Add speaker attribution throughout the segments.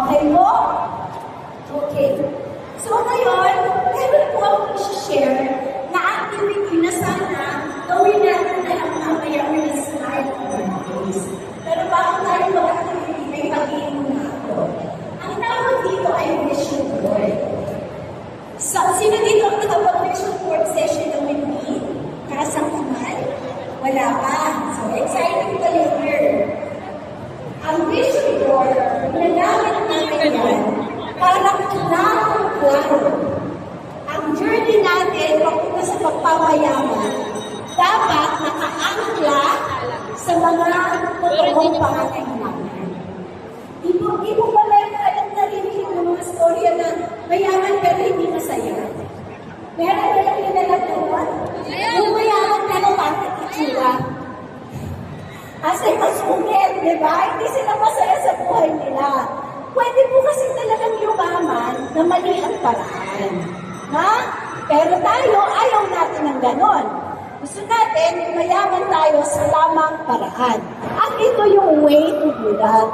Speaker 1: Okay mo? Okay. So ngayon, meron po akong isi-share na activity na sana gawin natin na lang mamaya with a slide on our face. Pero bago tayo mag-activity, may pag-iin muna ako. Ang tawag dito ay vision board. So, sino dito ang nakapag-vision board session na with me? Kasang naman? Wala pa. So, excited ka later. Ang vision board, nagamit natin yan para klaro. Ang journey natin papunta sa pagpapayaman dapat nakaangkla sa mga totoong pangangailangan. Di mo ba narinig ng mga storya na mayaman pero hindi masaya? Meron na lang pinalagyan? Yung mayaman pero bakit itsura? Kasi masungit, di ba? Hindi sila masaya sa buhay nila. Pwede po kasi talagang yumaman na mali ang paraan. Ha? Pero tayo, ayaw natin ng ganon. Gusto natin, mayaman tayo sa lamang paraan. At ito yung way to do that.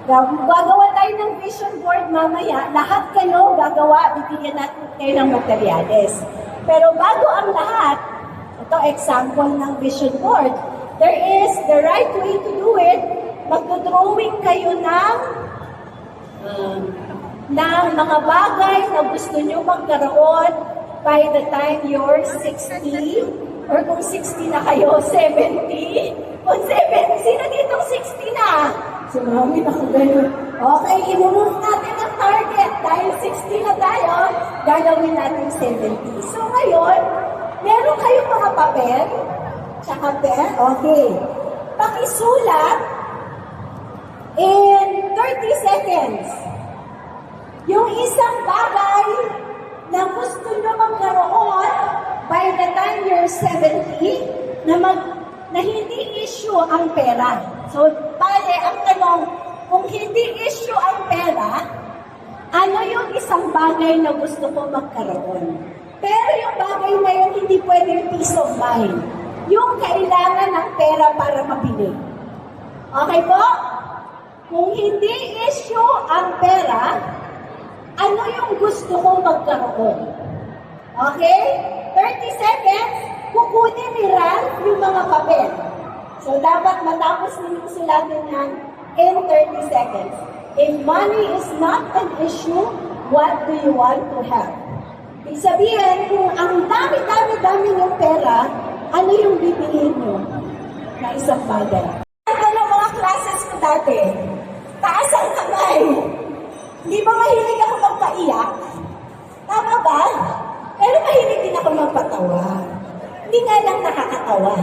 Speaker 1: Gagawa tayo ng vision board mamaya. Lahat kayo gagawa, bibigyan natin kayo ng materyales. Pero bago ang lahat, ito example ng vision board. There is the right way to do it. Magdodrawing kayo ng mga bagay na gusto nyo magkaroon by the time you're 60, or kung 60 na kayo, 70. Kung 70, sino ditong 60 na? So, marami na ko ganun. Okay, i-move natin ang target. Dahil 60 na tayo, gagawin natin 70. So, ngayon, meron kayong mga papel, tsaka pen. Okay. Pakisulat in 30 seconds. Yung isang bagay na gusto nyo magkaroon by the time you're 70, na hindi issue ang pera. So, pare, ang tanong, kung hindi issue ang pera, ano yung isang bagay na gusto ko magkaroon? Pero yung bagay na yun, hindi pwede peace of mind. Yung kailangan ng pera para mabili. Okay po? Kung hindi issue ang pera, ano yung gusto ko magkaroon? Okay? 30 seconds, kukunin ni Ralph yung mga papel. So, dapat matapos ninyong sulatin yan in 30 seconds. If money is not an issue, what do you want to have? Ibig sabihin, kung ang dami-dami yung pera, ano yung bibiliin nyo na isang bagay? Ito ng mga classes ko dati. Taas ang kamay. Di ba mahilig ako magpaiyak? Tama ba? Pero mahilig din ako magpatawa. Hindi nga lang nakakatawa.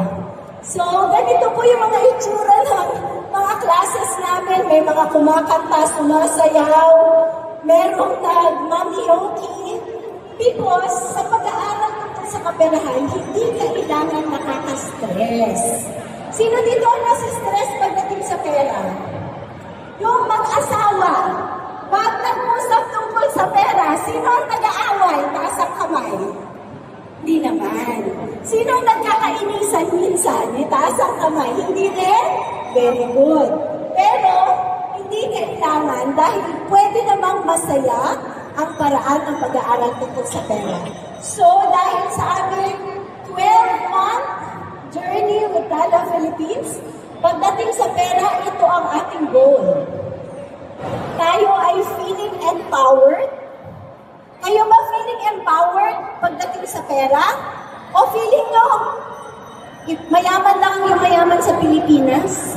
Speaker 1: So, ganito po yung mga itsura ng mga classes namin. May mga kumakanta, sumasayaw, merong nag-mamioki. Because sa pag-aaral tungkol sa kaperahan, hindi kailangan nakaka-stress. Sino dito ang nasa stress pagdating sa pera? Yung mag-asawa. Pag nag-usap tungkol sa pera, sino ang nag-aaway? Taas ang kamay. Hindi naman. Sino ang nagkakainisan minsan? Taas ang kamay. Hindi rin? Very good. Pero, hindi kailangan dahil pwede namang masaya ang paraan ng pag-aaral tungkol sa pera. So, dahil sa aming 12-month journey with Tala Philippines, pagdating sa pera, ito ang ating goal. Tayo ay feeling empowered. Kayo ba feeling empowered pagdating sa pera? O feeling nyo, mayaman lang yung mayaman sa Pilipinas?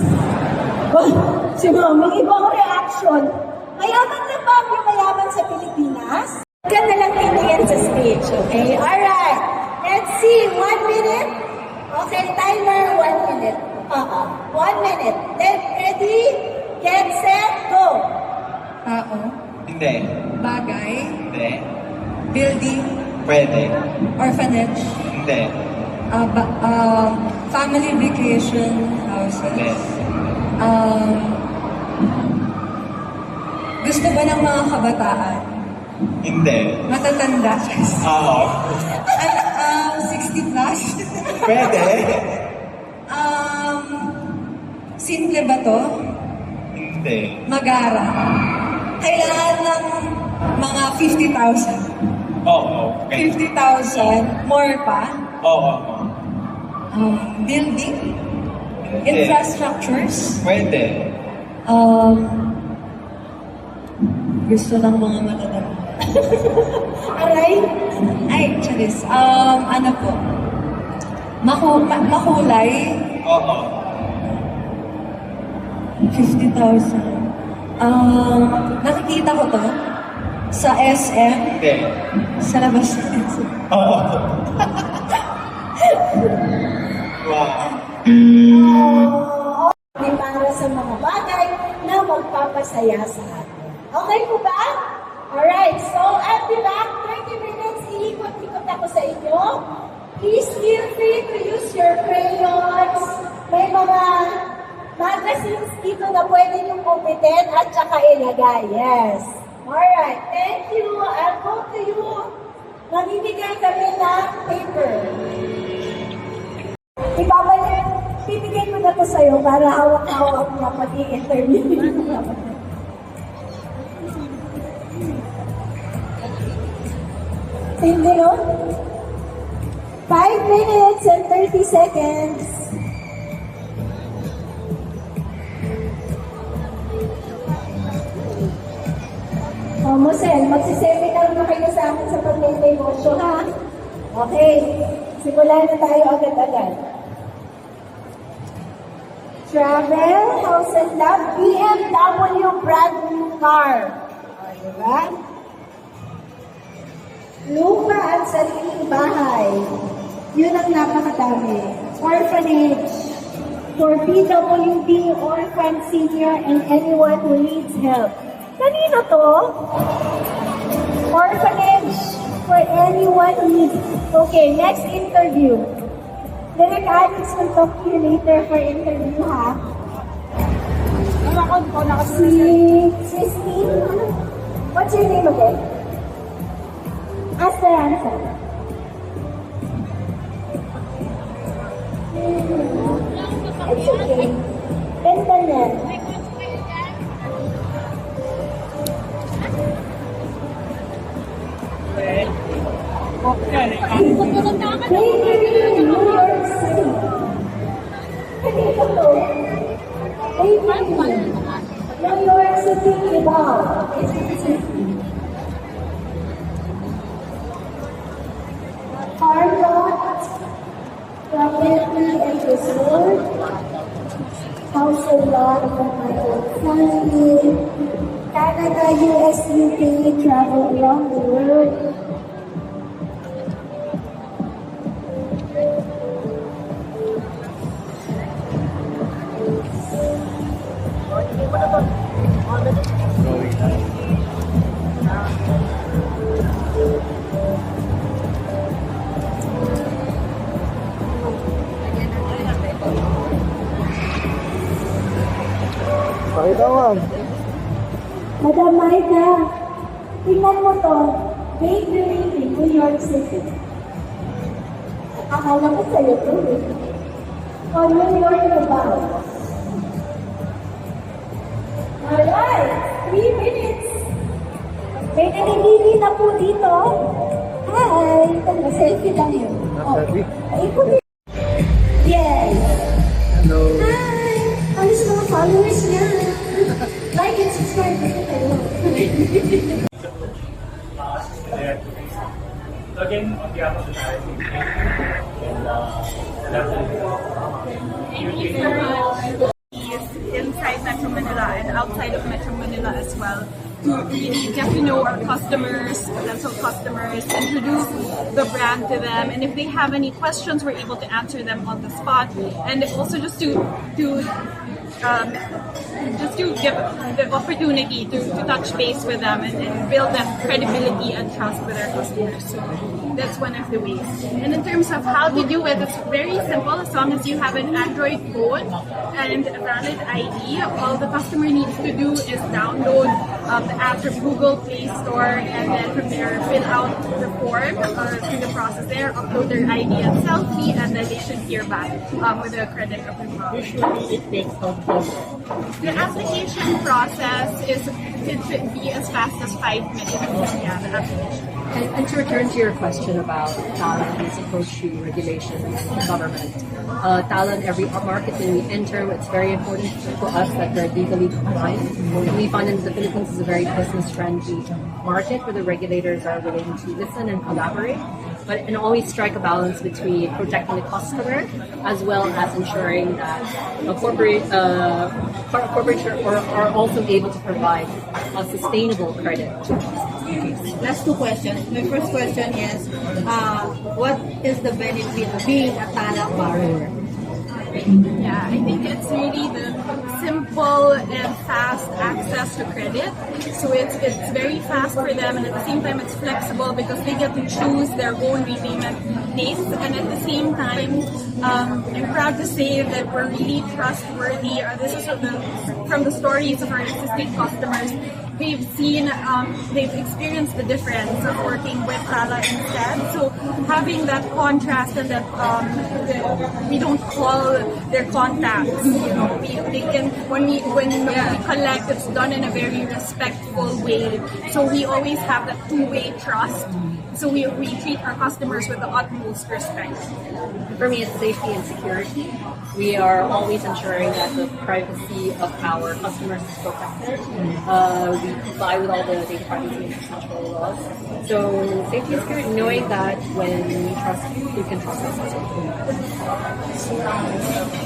Speaker 1: Si Mami, ibang reaction. Mayaman na ba yung mayaman sa Pilipinas? Huwag ka na lang tingin sa stage, okay? Alright, let's see, 1 minute. Okay, timer, 1 minute. 1 minute. Then, ready, get, set, go.
Speaker 2: Tao,
Speaker 3: Hindi.
Speaker 2: bagay,
Speaker 3: Hindi.
Speaker 2: building,
Speaker 3: Pwede.
Speaker 2: orphanage,
Speaker 3: Hindi.
Speaker 2: family vacation houses.
Speaker 3: Hindi.
Speaker 2: Gusto ba ng mga kabataan?
Speaker 3: Hindi.
Speaker 2: Matatanda?
Speaker 3: Oo.
Speaker 2: 60 plus?
Speaker 3: Pwede.
Speaker 2: Simple ba to?
Speaker 3: Hindi.
Speaker 2: Magara? Kailangan ng mga 50,000.
Speaker 3: Oo. Okay.
Speaker 2: 50,000, more pa.
Speaker 3: Oo.
Speaker 2: Building, infrastructures,
Speaker 3: Pwede.
Speaker 2: gusto ng mga matatanda.
Speaker 1: Aray?
Speaker 2: Ay, charis. Ano po? Makulay,
Speaker 3: Oo.
Speaker 2: 50,000. Nakikita ko to sa SM,
Speaker 3: Hindi.
Speaker 2: sa labas ng SM.
Speaker 3: Oo. Wow.
Speaker 1: May para sa mga bagay na magpapasaya sa atin. Okay po ba? Alright, so at the back, 30 minutes, iikot-ikot ako sa inyo. Please feel free to use your crayons. May mga magazines dito na pwede niyong kumpitin at saka ilagay. Yes. Alright, thank you. I'll go to you. Mamimigay kami ng paper. Ibabalik, bibigay ko na to sa'yo para hawak-hawak na pag i-interview. Hindi, no? 5 minutes and 30 seconds. Mosel, magsiseminar na kayo sa akin sa pag-negosyo, ha? Okay. Simulan na tayo agad-agad. Travel, house and love, BMW brand new car. O, diba? Lupa at sariling bahay. Yun ang napakadami. Orphanage. For PWD, orphan, senior, and anyone who needs help. Kanino to? Orphanage for anyone who needs. Okay, next interview. Direct Alex will talk to you later for interview, ha? Si Steve? What's your name again? Ask the answer. It's okay. Ganda niya. Baby, New York City. Kanito to? Baby, New York City, Cubao. Farm lot, property and resort, house and lot of my own family, Canada, US, UK, travel around the world.
Speaker 4: Pakita mo.
Speaker 1: Madam Maida, tingnan mo to, bakery in New York City. Akala ko sa'yo to eh. O, New York na ba? Alright, 3 minutes. May nanigili na po dito. Hi! Selfie lang yun.
Speaker 4: Selfie?
Speaker 1: Ikot yun. Yes.
Speaker 4: Hello.
Speaker 1: Hi! Alis mga followers niya. Like and subscribe.
Speaker 5: Again, on behalf of the charity, inside Metro Manila and outside of Metro Manila as well, to really get to know our customers, potential customers, introduce the brand to them, and if they have any questions, we're able to answer them on the spot, and also just to give the opportunity to touch base with them and build that credibility and trust with our customers. So that's one of the ways. And in terms of how to do it, it's very simple. As long as you have an Android phone and a valid ID, all the customer needs to do is download the app from Google Play Store, and then from there fill out the form through the process there, upload their ID and selfie, and then they should hear back with a credit approval.
Speaker 6: Usually it takes
Speaker 5: The application process could be as fast as 5 minutes. Yeah, the application.
Speaker 2: And to return to your question about Talon's approach to regulation and government, Talon, every market that we enter, it's very important for us that we're legally compliant. We find that the Philippines is a very business-friendly market where the regulators are willing to listen and collaborate, and always strike a balance between protecting the customer as well as ensuring that corporations are also able to provide a sustainable credit to customers.
Speaker 6: Last two questions. My first question is, what is the benefit of being a Tala borrower?
Speaker 5: Yeah, I think it's really the simple and fast access to credit. So it's very fast for them, and at the same time it's flexible because they get to choose their own repayment dates. And at the same time, I'm proud to say that we're really trustworthy. This is from the stories of our existing customers. They've seen, they've experienced the difference of working with Tala instead. So having that contrast and that we don't call their contacts, they can when we collect, it's done in a very respectful way. So we always have that two-way trust. So we treat our customers with the utmost respect.
Speaker 2: For me, it's safety and security. We are always ensuring that the privacy of our customers is protected. We comply with all the data privacy and consensual laws. So safety and security, knowing that when we trust you, you can trust us as well.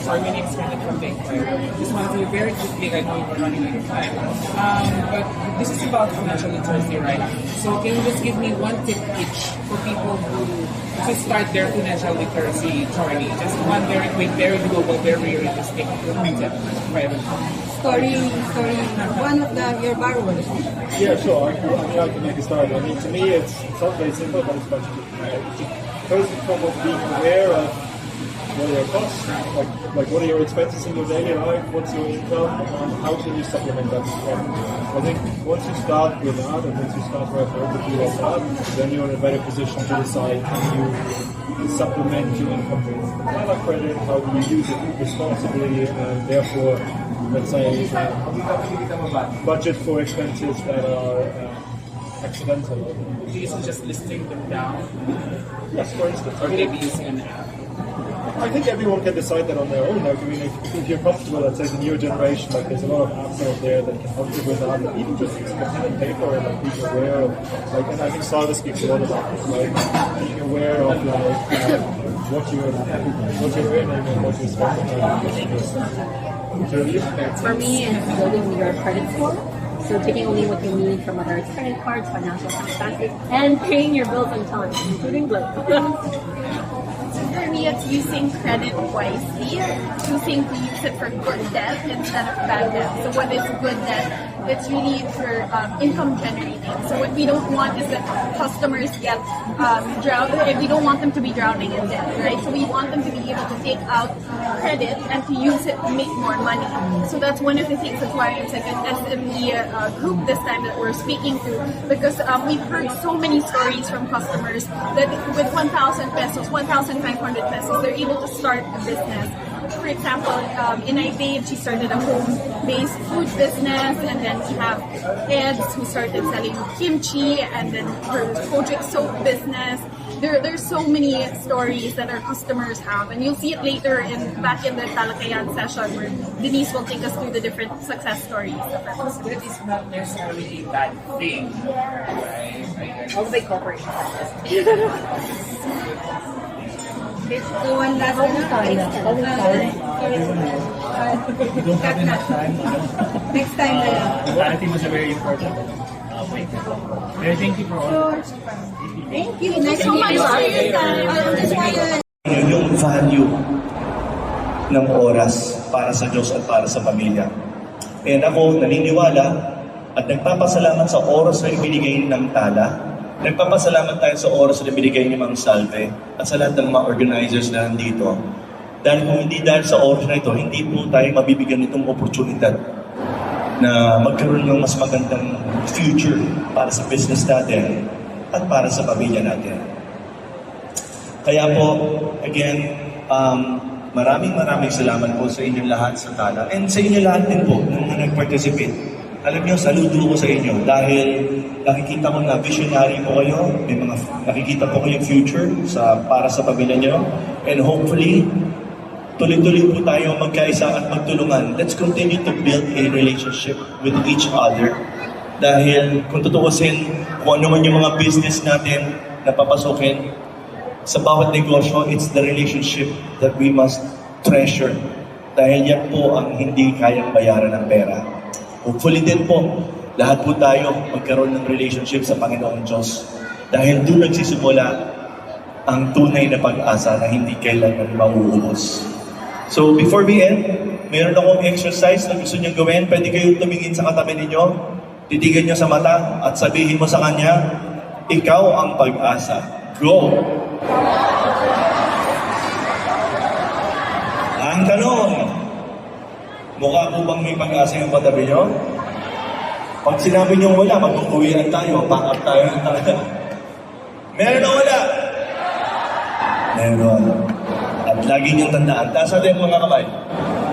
Speaker 7: Sorry, my name is Kenneth from the Inquirer. Just want to very quickly, I know we're running out of time. But this is about financial literacy, right? So can you just give me one tip each for people who start their financial literacy journey? Just one very quick, very doable, very realistic tip for everyone.
Speaker 6: Story, one of your borrowers.
Speaker 4: Yeah, sure. I can make a start. I mean, to me, it's not very simple, but it's much first and foremost being aware of what are your costs, like what are your expenses in your daily life, what's your income, and how can you supplement that income. I think once you start with that, and once you start to have an overview of that, then you're in a better position to decide how you supplement your income with Tala credit, how do you use it responsibly, and therefore, let's say, budget for expenses that are accidental.
Speaker 7: This is just listing them down.
Speaker 4: Yes, for instance.
Speaker 7: Or maybe using an app.
Speaker 4: I think everyone can decide that on their own. Like, I mean, if you're comfortable, let's say the newer generation, like there's a lot of apps out there that can help you with that. And even just using a pen and paper and like being aware of, like, and I think Salva speaks a lot about this, like being aware of like what you're earning and what you're spending on.
Speaker 2: For me, it's building your credit score. So taking only what you need from whether it's credit cards, financial circumstances, and paying your bills on time, including bills.
Speaker 5: For me, it's using credit wisely, choosing to use it for good debt instead of bad debt. So what is good debt? It's really for income generating. So what we don't want is that customers get drowned. We don't want them to be drowning in debt, right? So we want them to be able to take out credit and to use it to make more money. So that's one of the things. That's why it's like an SME group this time that we're speaking to, because we've heard so many stories from customers that with 1,000 pesos, 1,500 pesos, they're able to start a business. For example, in iBabe, she started a home-based food business, and then we have Eds who started selling kimchi, and then her Kojic soap business. There's so many stories that our customers have, and you'll see it later back in the Talakayan session where Denise will take us through the different success stories of our customers.
Speaker 7: That is not necessarily a bad thing, right?
Speaker 2: All the big corporations have this.
Speaker 6: So one last
Speaker 3: We don't have enough time.
Speaker 6: next time na lang.
Speaker 3: Clarity was a very important point. Pero thank you for all.
Speaker 6: Thank you. Nice to meet you.
Speaker 8: Yun yung value ng oras para sa Diyos at para sa pamilya. And ako naniniwala at nagpapasalamat sa oras na ibinigay ng Tala. Nagpapasalamat tayo sa oras na ibinigay ni Mang Salve at sa lahat ng mga organizers na nandito. Dahil kung hindi dahil sa oras na ito, hindi po tayo mabibigyan itong oportunidad na magkaroon ng mas magandang future para sa business natin at para sa pamilya natin. Kaya po, again, maraming salamat po sa inyong lahat sa Tala and sa inyo lahat din po ng mga nag-participate. Alam niyo, saludo ko sa inyo dahil nakikita ko na visionary po kayo, may mga nakikita po kayong future para sa pamilya niyo, and hopefully, tuloy-tuloy po tayo magkaisa at magtulungan. Let's continue to build a relationship with each other. Dahil kung tutuusin, kung ano man yung mga business natin na papasukin, sa bawat negosyo, it's the relationship that we must treasure. Dahil yan po ang hindi kayang bayaran ng pera. Hopefully din po, lahat po tayo magkaroon ng relationship sa Panginoong Diyos. Dahil doon nagsisimula ang tunay na pag-asa na hindi kailanman mauubos. So before we end, meron akong exercise na gusto niyong gawin. Pwede kayong tumingin sa katabi ninyo, titigan niyo sa mata at sabihin mo sa kanya, ikaw ang pag-asa. Go! Ang tanong, mukha po bang may pag-asa yung katabi niyo? Pag sinabi niyo wala, mag-uwian tayo, pack up tayo ng talaga. Meron o wala? Meron. At lagi niyong tandaan, taas natin mga kamay,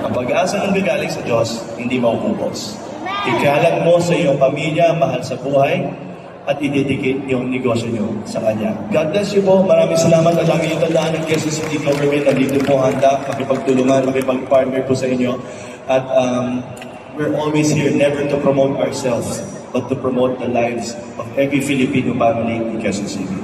Speaker 8: ang pag-asa ng gagaling sa Diyos, hindi mauubos. Ikalat mo sa iyong pamilya, mahal sa buhay, at idedicate yung negosyo niyo sa Kanya. God bless you po. Maraming salamat at lagi niyong tandaan ng Quezon City Government. Nandito po handa, makipagtulungan, makipag-partner po sa inyo. At we're always here never to promote ourselves, but to promote the lives of every Filipino family in Quezon City.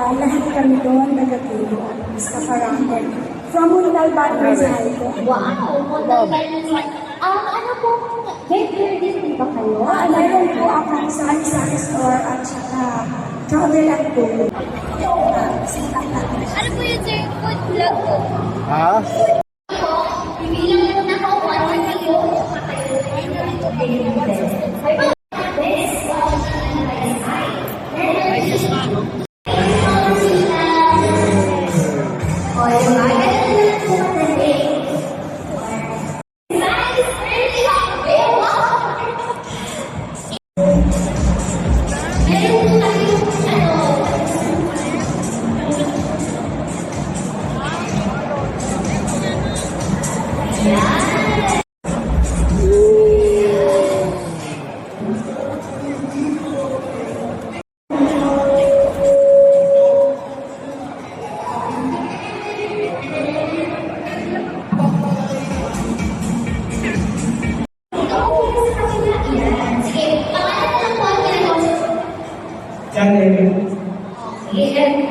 Speaker 1: Lahat kami doon nagatulo sa Karangan. From Hundal Banrizal po.
Speaker 9: Wow! Model Banrizal. Ano po, vendor din ba kayo?
Speaker 1: Meron po akong sari-sari store at saka travel and food.
Speaker 9: Ano po yung sir? Food vlog po?
Speaker 4: Ha?
Speaker 9: Bibilang mo na ako, ano kayo?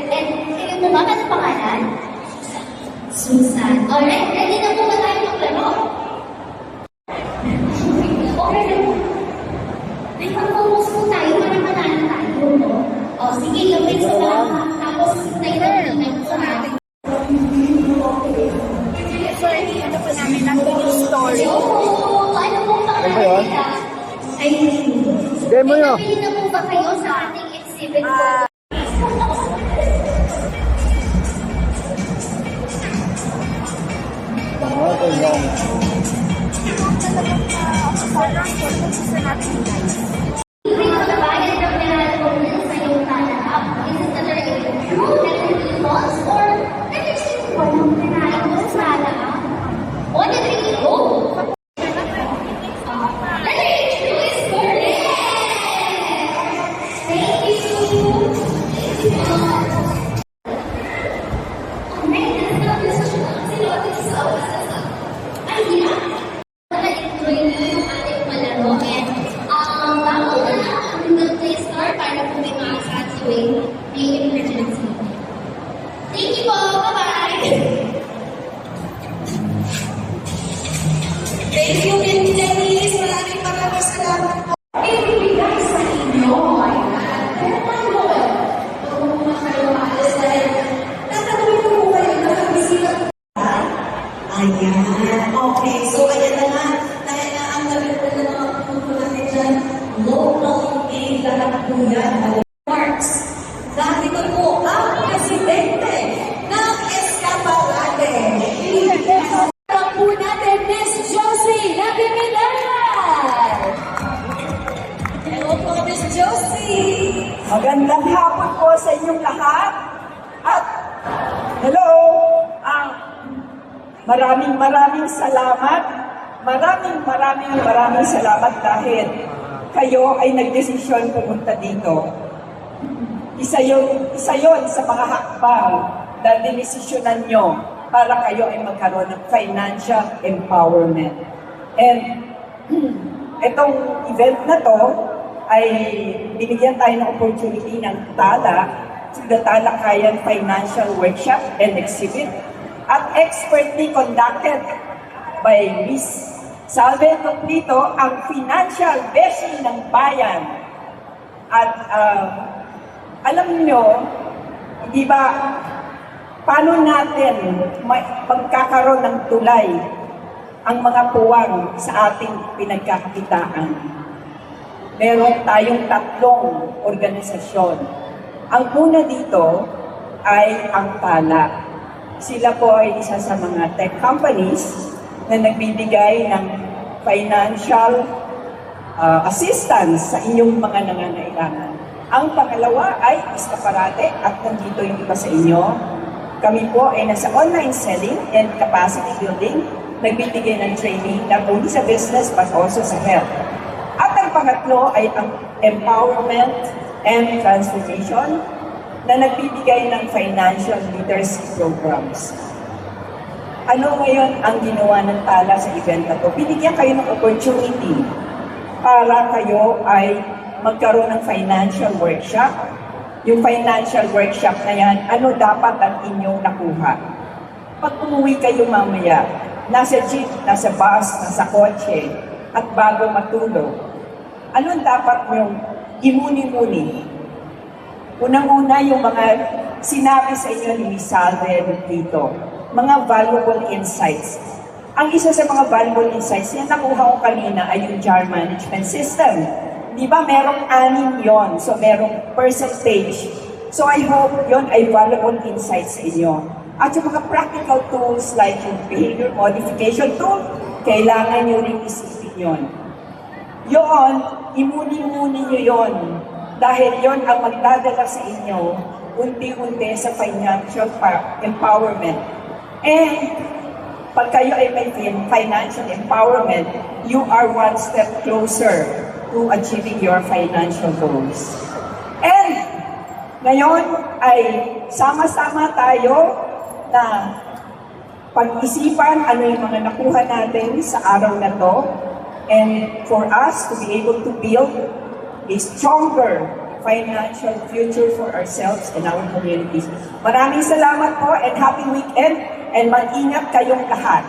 Speaker 9: Sige po ba? Ano pangalan? Susan. Alright, ready na po ba tayo maglaro? Okay na po. May pag-focus po tayo para manalo tayo. O sige, gawin sa lahat. Tapos, tayo sa ating.
Speaker 5: Sorry, ano po namin lang yung story.
Speaker 9: Oo, ano po pangalan nila? Ay,
Speaker 4: Demo nyo.
Speaker 9: May nabili na po ba kayo sa ating exhibit po? Bayan ng pinag-comment sa iyong tanap. Is it that there is true negative thoughts or negative walang pinag-comment sa tanap? O, negative go! Negative is correct! Thank you! Ay, yeah! Na-enjoy niyo yung ating malaro and
Speaker 1: Ayan. Okay, so ayan na nga. Dahil na ang nabito na mga puto natin dyan, local aid lahat po yan. Marks, narito po ang presidente ng Escaparate. Ang po natin, Miss Josie Natividad. Hello po, Miss Josie.
Speaker 10: Magandang hapon po sa inyong lahat. At hello, maraming salamat. Maraming salamat dahil kayo ay nagdesisyon pumunta dito. Isa yon sa mga hakbang na dinesisyonan nyo para kayo ay magkaroon ng financial empowerment. And itong event na to ay binigyan tayo ng opportunity ng TALA, the Talakayan Financial Workshop and Exhibit, at expertly conducted by Ms. Salve Complito, ang financial beshi ng bayan. At alam niyo, di ba, paano natin magkakaroon ng tulay ang mga puwang sa ating pinagkakitaan? Meron tayong 3 organisasyon. Ang una dito ay ang TALA. Sila po ay isa sa mga tech companies na nagbibigay ng financial assistance sa inyong mga nangangailangan. Ang pangalawa ay Escaparate at nandito yung iba sa inyo. Kami po ay nasa online selling and capacity building, nagbibigay ng training not only sa business but also sa health. At ang pangatlo ay ang empowerment and transformation na nagbibigay ng financial literacy programs. Ano ngayon ang ginawa ng TALA sa event na to? Binigyan kayo ng opportunity para kayo ay magkaroon ng financial workshop. Yung financial workshop na yan, ano dapat ang inyong nakuha? Pag umuwi kayo mamaya, nasa jeep, nasa bus, nasa kotse, at bago matulog, anong dapat yung imuni-muni? Unang-una yung mga sinabi sa inyo ni Ms. Salve dito, mga valuable insights. Ang isa sa mga valuable insights, yan nakuha ko kanina ay yung jar management system. Di ba merong 6 yon, so merong percentage. So I hope yon ay valuable insights sa inyo. At yung mga practical tools like yung behavior modification tool, kailangan nyo rin isipin yon. Yon, imuni-muni nyo yon. Dahil yon ang magdadala sa inyo unti-unti sa financial empowerment. And pag kayo ay may financial empowerment, you are one step closer to achieving your financial goals. And ngayon ay sama-sama tayo na pag-isipan ano yung mga nakuha natin sa araw na to, and for us to be able to build a stronger financial future for ourselves and our communities. Maraming salamat po and happy weekend, and mag-ingat kayong lahat.